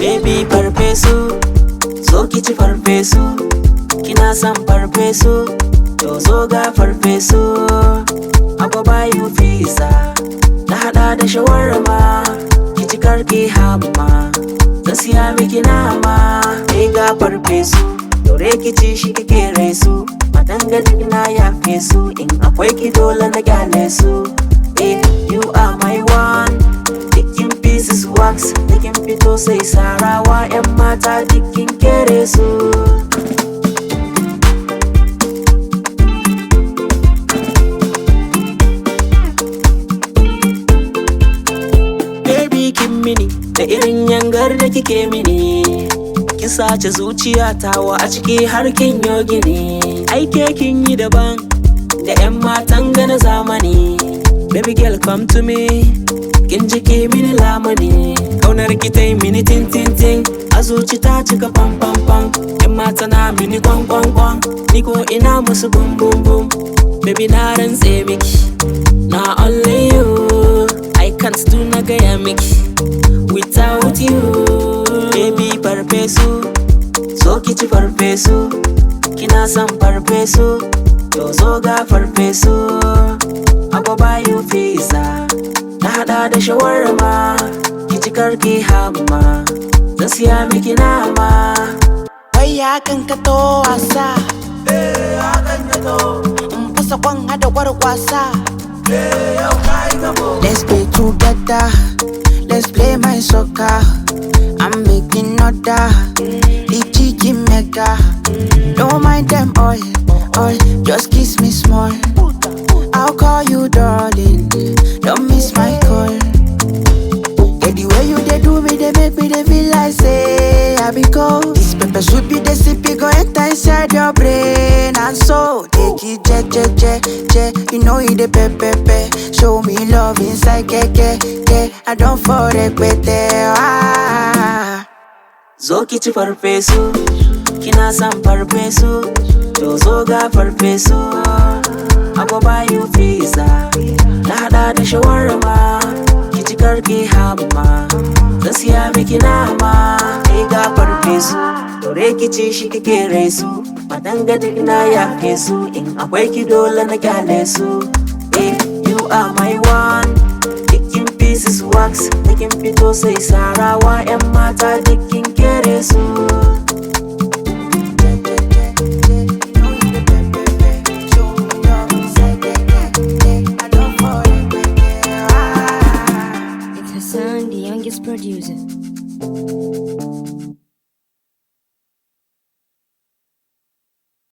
Baby farfesu, zo ki ci farfesu. Kina son farfesu, to zo ga farfesu. Agwa bayu pizza, na hada da shawarma. Ki ci karki hamma, zan siya miki nama. Ga farfesu, dore ki ci shi kike resu. Matan duk na yafe su, in akwai ki dole na gyale su. You are my one. Dikin pieces wax, dikin fito sai sarawa. Yan mata dikin kere su. Baby kin mini da irin yangar da kike mini. Kin sace zuciyata wa a ciki har kin yo gini. Aike kin yi daban da 'yan matan gana zamani. Baby girl come to me, kin jike mini lamani. Kaunar ki ta yi mini tin. A zuci ta cika pam. 'Yan mata na mini kwan. Ni ko ina musu bum. Baby na rantse miki, na only you. I can't do na gaya miki without you. Baby farfesu, so ki ci farfesu. Kina son farfesu, to zo ga farfesu. Agwa bayu pizza, na hada da shawarma. Ki ci karki hamma, zan siya miki nama. Wai hakan ka to wasa, Hakan ka to. in fasa kwan hada gwargwasa. Yau ka yi gabo. Let's play together, let's play my soccer. I'm making order, the chicken maker. Don't mind them all, just kiss me small. I'll call you darling, don't miss my call. Yeah, the way you they do me, they make me they feel like say I be cold. This pepper soup be the sippy go enter inside your brain and so take it je. You know you the pepe. Show me love inside keke. I don't forget Zo ki ci farfesu, kina son farfesu, to zo ga farfesu. Agwa bayu pizza, na hada da shawarma. Ki ci karki hamma, zan siya miki nama. Ga farfesu, dore ki ci shi kike resu. Matan duk na yafe su, in akwai ki dole na gyale su. You are my one. Dikin pieces wax, dikin fito sai sarawa. 'Yan mata dikin kere su. It's Hassan, the youngest producer.